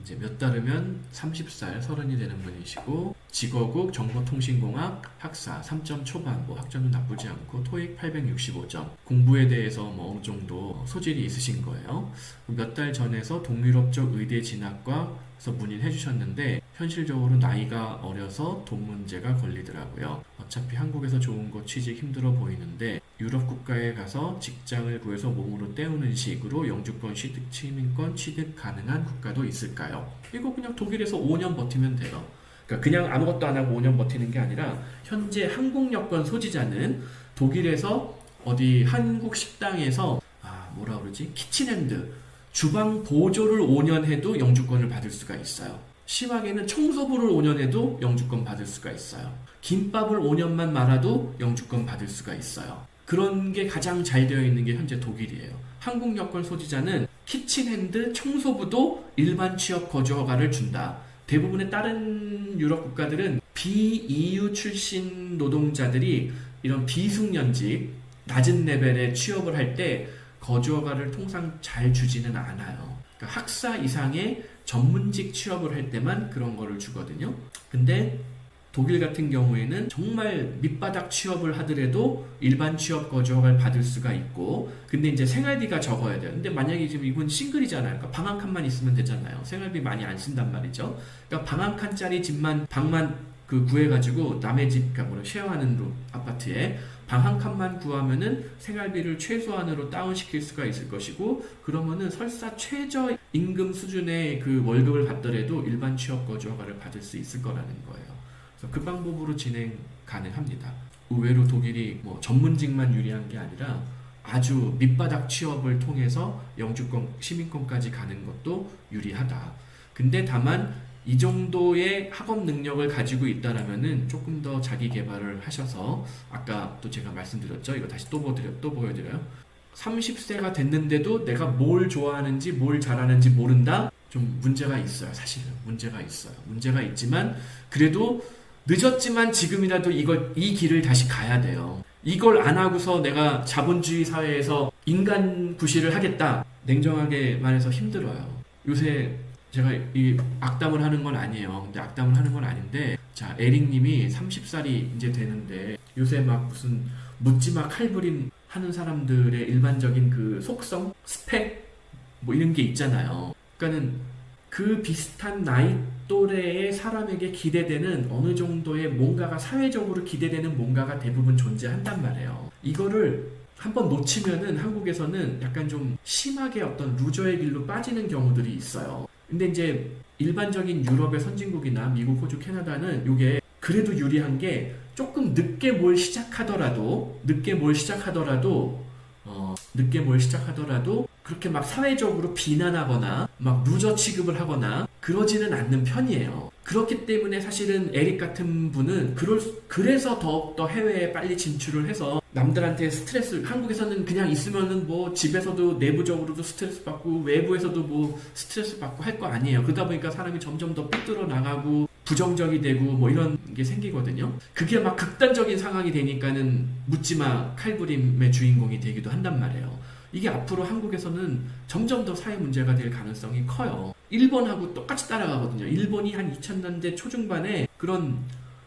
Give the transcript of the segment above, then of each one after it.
이제 몇 달이면 30살, 30이 되는 분이시고 직어국 정보통신공학 학사 3점 초반, 뭐 학점도 나쁘지 않고 토익 865점, 공부에 대해서 뭐 어느 정도 소질이 있으신 거예요. 몇 달 전에서 동유럽 쪽 의대 진학과에서 문의해 주셨는데 현실적으로 나이가 어려서 돈 문제가 걸리더라고요. 어차피 한국에서 좋은 거 취직 힘들어 보이는데 유럽 국가에 가서 직장을 구해서 몸으로 때우는 식으로 영주권 취득, 시민권 취득 가능한 국가도 있을까요? 이거 그냥 독일에서 5년 버티면 돼요. 그러니까 그냥 아무것도 안 하고 5년 버티는 게 아니라 현재 한국 여권 소지자는 독일에서 어디 한국 식당에서 뭐라 그러지? 키친핸드 주방 보조를 5년 해도 영주권을 받을 수가 있어요. 심하게는 청소부를 5년 해도 영주권 받을 수가 있어요. 김밥을 5년만 말아도 영주권 받을 수가 있어요. 그런 게 가장 잘 되어 있는 게 현재 독일이에요. 한국 여권 소지자는 키친핸드 청소부도 일반 취업 거주 허가를 준다. 대부분의 다른 유럽 국가들은 비EU 출신 노동자들이 이런 비숙련직, 낮은 레벨의 취업을 할 때 거주 허가를 통상 잘 주지는 않아요. 그러니까 학사 이상의 전문직 취업을 할 때만 그런 거를 주거든요. 근데 독일 같은 경우에는 정말 밑바닥 취업을 하더라도 일반 취업 거주 허가를 받을 수가 있고, 근데 이제 생활비가 적어야 돼요. 근데 만약에 지금 이분 싱글이잖아요. 그러니까 방 한 칸만 있으면 되잖아요. 생활비 많이 안 쓴단 말이죠. 그러니까 방 한 칸짜리 집만, 방만 구해가지고 남의 집, 그러니까 쉐어하는 아파트에 방 한 칸만 구하면은 생활비를 최소한으로 다운시킬 수가 있을 것이고, 그러면은 설사 최저 임금 수준의 그 월급을 받더라도 일반 취업 거주 허가를 받을 수 있을 거라는 거예요. 그 방법으로 진행 가능합니다. 의외로 독일이 뭐 전문직만 유리한 게 아니라 아주 밑바닥 취업을 통해서 영주권, 시민권까지 가는 것도 유리하다. 근데 다만 이 정도의 학업 능력을 가지고 있다라면은 조금 더 자기 개발을 하셔서, 아까 또 제가 말씀드렸죠. 이거 다시 또 보여드려요. 30세가 됐는데도 내가 뭘 좋아하는지 뭘 잘하는지 모른다? 좀 문제가 있어요. 사실은 문제가 있어요. 문제가 있지만 그래도 늦었지만 지금이라도 이 길을 다시 가야 돼요. 이걸 안 하고서 내가 자본주의 사회에서 인간 구실을 하겠다. 냉정하게 말해서 힘들어요. 요새 제가 이 악담을 하는 건 아니에요. 근데 악담을 하는 건 아닌데, 자, 에릭님이 30살이 이제 되는데 요새 막 무슨 묻지마 칼부림 하는 사람들의 일반적인 그 속성, 스펙 뭐 이런 게 있잖아요. 그러니까는 그 비슷한 나이 또래의 사람에게 기대되는 어느 정도의 뭔가가, 사회적으로 기대되는 뭔가가 대부분 존재한단 말이에요. 이거를 한번 놓치면은 한국에서는 약간 좀 심하게 어떤 루저의 길로 빠지는 경우들이 있어요. 근데 이제 일반적인 유럽의 선진국이나 미국, 호주, 캐나다는 이게 그래도 유리한 게 조금 늦게 뭘 시작하더라도 그렇게 막 사회적으로 비난하거나 막 루저 취급을 하거나 그러지는 않는 편이에요. 그렇기 때문에 사실은 에릭 같은 분은 그래서 더욱더 해외에 빨리 진출을 해서 남들한테 한국에서는 그냥 있으면은 뭐 집에서도 내부적으로도 스트레스 받고 외부에서도 뭐 스트레스 받고 할 거 아니에요. 그러다 보니까 사람이 점점 더 삐뚤어 나가고 부정적이 되고 뭐 이런 게 생기거든요. 그게 막 극단적인 상황이 되니까는 묻지마 칼부림의 주인공이 되기도 한단 말이에요. 이게 앞으로 한국에서는 점점 더 사회 문제가 될 가능성이 커요. 일본하고 똑같이 따라가거든요. 일본이 한 2000년대 초중반에 그런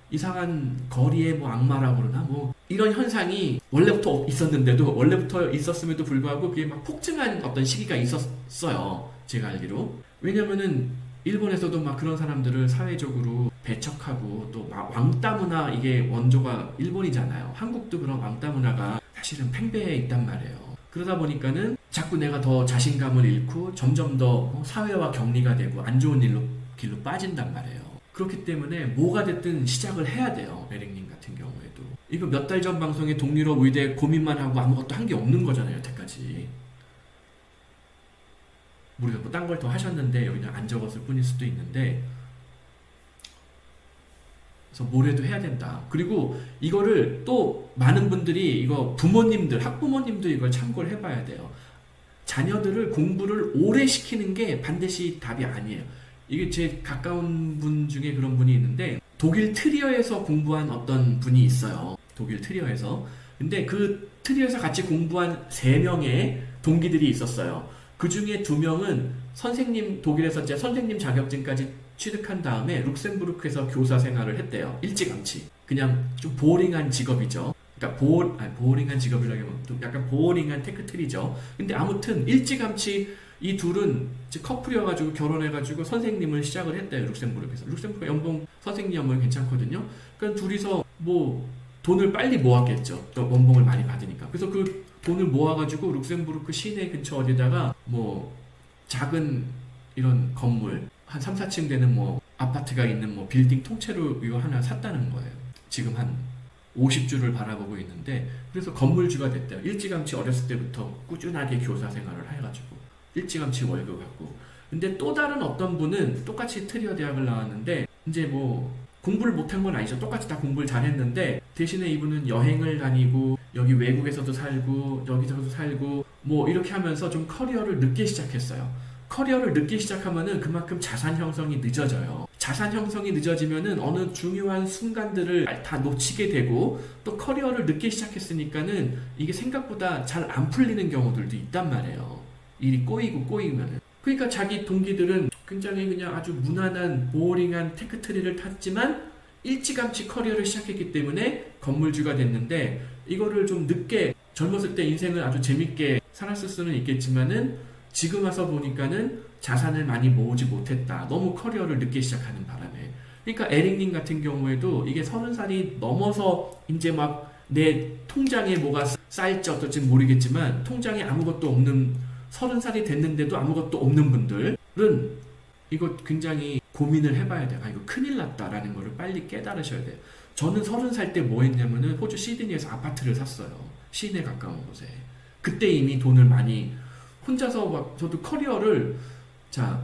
이상한 거리의 뭐 악마라고 그러나 뭐 이런 현상이 원래부터 있었음에도 불구하고 그게 막 폭증한 어떤 시기가 있었어요. 제가 알기로. 왜냐면은 일본에서도 막 그런 사람들을 사회적으로 배척하고 또 막 왕따 문화, 이게 원조가 일본이잖아요. 한국도 그런 왕따 문화가 사실은 팽배해 있단 말이에요. 그러다 보니까는 자꾸 내가 더 자신감을 잃고 점점 더 사회와 격리가 되고 안 좋은 길로 빠진단 말이에요. 그렇기 때문에 뭐가 됐든 시작을 해야 돼요. 에릭님 같은 경우에도. 이거 몇 달 전 방송에 동유럽 의대 고민만 하고 아무것도 한 게 없는 거잖아요. 여태까지. 모르겠어요. 뭐 딴 걸 더 하셨는데 여기는 안 적었을 뿐일 수도 있는데, 그래서 뭐래도 해야 된다. 그리고 이거를 또 많은 분들이 이거 학부모님들 이걸 참고를 해봐야 돼요. 자녀들을 공부를 오래 시키는 게 반드시 답이 아니에요. 이게 제 가까운 분 중에 그런 분이 있는데 독일 트리어에서 공부한 어떤 분이 있어요. 독일 트리어에서. 근데 그 트리어에서 같이 공부한 3명의 동기들이 있었어요. 그 중에 2명은 선생님 독일에서 이제 선생님 자격증까지 취득한 다음에 룩셈부르크에서 교사 생활을 했대요. 일찌감치. 그냥 좀 보링한 직업이죠. 그러니까 보링한 직업이라기보다 좀 약간 보링한 테크트리죠. 근데 아무튼 일찌감치 이 둘은 이제 커플이어가지고 결혼해가지고 선생님을 시작을 했대요. 룩셈부르크에서. 룩셈부르크 연봉 선생님 연봉이 괜찮거든요. 그러니까 둘이서 뭐 돈을 빨리 모았겠죠. 또 연봉을 많이 받으니까. 그래서 그 돈을 모아가지고 룩셈부르크 시내 근처 어디다가 뭐 작은 이런 건물 한 3, 4층 되는 뭐 아파트가 있는 뭐 빌딩 통째로 이거 하나 샀다는 거예요. 지금 한 50주를 바라보고 있는데 그래서 건물주가 됐대요. 일찌감치 어렸을 때부터 꾸준하게 교사 생활을 해가지고 일찌감치 월급 받고. 근데 또 다른 어떤 분은 똑같이 트리어 대학을 나왔는데 이제 뭐 공부를 못한 건 아니죠. 똑같이 다 공부를 잘했는데 대신에 이분은 여행을 다니고 여기 외국에서도 살고 여기서도 살고 뭐 이렇게 하면서 좀 커리어를 늦게 시작했어요. 커리어를 늦게 시작하면은 그만큼 자산 형성이 늦어져요. 자산 형성이 늦어지면은 어느 중요한 순간들을 다 놓치게 되고 또 커리어를 늦게 시작했으니까는 이게 생각보다 잘 안 풀리는 경우들도 있단 말이에요. 일이 꼬이면은. 그러니까 자기 동기들은 굉장히 그냥 아주 무난한 보링한 테크트리를 탔지만 일찌감치 커리어를 시작했기 때문에 건물주가 됐는데 이거를 좀 늦게 젊었을 때 인생을 아주 재밌게 살았을 수는 있겠지만은 지금 와서 보니까는 자산을 많이 모으지 못했다. 너무 커리어를 늦게 시작하는 바람에. 그러니까 에릭님 같은 경우에도 이게 30살이 넘어서 이제 막 내 통장에 뭐가 쌓일지 어떨지 모르겠지만 통장에 아무것도 없는 30살이 됐는데도 아무것도 없는 분들은 이거 굉장히 고민을 해봐야 돼요. 아, 이거 큰일 났다라는 거를 빨리 깨달으셔야 돼요. 저는 30살 때 뭐 했냐면은 호주 시드니에서 아파트를 샀어요. 시내 가까운 곳에. 그때 이미 돈을 많이 혼자서 막 저도 커리어를 자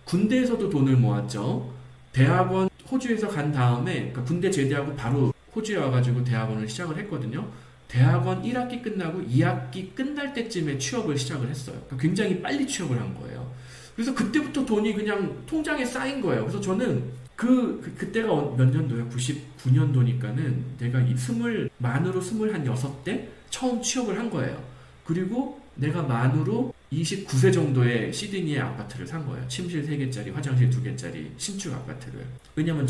군대에서도 돈을 모았죠. 대학원 호주에서 간 다음에 그러니까 군대 제대하고 바로 호주에 와가지고 대학원을 시작을 했거든요. 대학원 1학기 끝나고 2학기 끝날 때쯤에 취업을 시작을 했어요. 그러니까 굉장히 빨리 취업을 한 거예요. 그래서 그때부터 돈이 그냥 통장에 쌓인 거예요. 그래서 저는 그때가 몇 년도야? 99년도니까는 내가 만으로 26대 처음 취업을 한 거예요. 그리고 내가 만으로 29세 정도의 시드니의 아파트를 산 거예요. 침실 3개짜리, 화장실 2개짜리 신축 아파트를. 왜냐면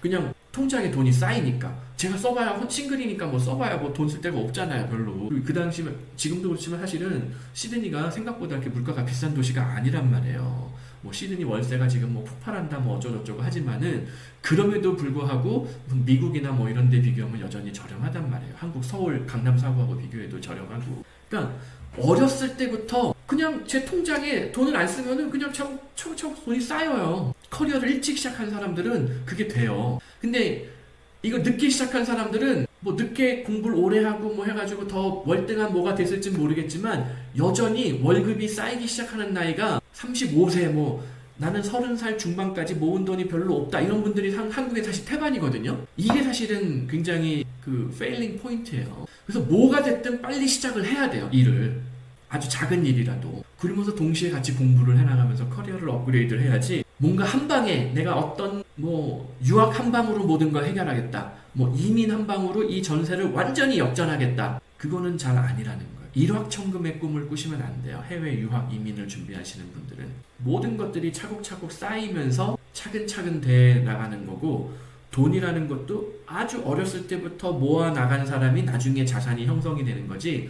그냥 통장에 돈이 쌓이니까. 제가 써봐야 싱글이니까 뭐 써봐야 뭐 돈 쓸 데가 없잖아요, 별로. 그 당시면 지금도 그렇지만 사실은 시드니가 생각보다 이렇게 물가가 비싼 도시가 아니란 말이에요. 뭐 시드니 월세가 지금 뭐 폭발한다 뭐 어쩌고저쩌고 하지만은 그럼에도 불구하고 미국이나 뭐 이런 데 비교하면 여전히 저렴하단 말이에요. 한국 서울 강남 사구하고 비교해도 저렴하고. 그러니까 어렸을 때부터 그냥 제 통장에 돈을 안 쓰면은 그냥 차곡차곡 돈이 쌓여요. 커리어를 일찍 시작한 사람들은 그게 돼요. 근데 이거 늦게 시작한 사람들은 뭐 늦게 공부를 오래 하고 뭐 해가지고 더 월등한 뭐가 됐을지 모르겠지만 여전히 월급이 쌓이기 시작하는 나이가 35세 뭐 나는 30살 중반까지 모은 돈이 별로 없다 이런 분들이 한국에 사실 태반이거든요. 이게 사실은 굉장히 그 페일링 포인트예요. 그래서 뭐가 됐든 빨리 시작을 해야 돼요. 일을. 아주 작은 일이라도. 그러면서 동시에 같이 공부를 해나가면서 커리어를 업그레이드를 해야지 뭔가 한 방에 내가 어떤 뭐 유학 한 방으로 모든 걸 해결하겠다. 뭐 이민 한 방으로 이 전세를 완전히 역전하겠다. 그거는 잘 아니라는 거예요. 일확천금의 꿈을 꾸시면 안 돼요. 해외 유학 이민을 준비하시는 분들은. 모든 것들이 차곡차곡 쌓이면서 차근차근 돼 나가는 거고 돈이라는 것도 아주 어렸을 때부터 모아 나간 사람이 나중에 자산이 형성이 되는 거지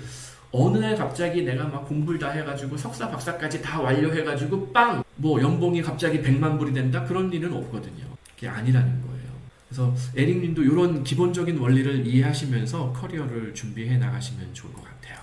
어느 날 갑자기 내가 막 공부를 다 해가지고 석사 박사까지 다 완료해가지고 빵! 뭐 연봉이 갑자기 100만 불이 된다? 그런 일은 없거든요. 그게 아니라는 거예요. 그래서 에릭님도 이런 기본적인 원리를 이해하시면서 커리어를 준비해 나가시면 좋을 것 같아요.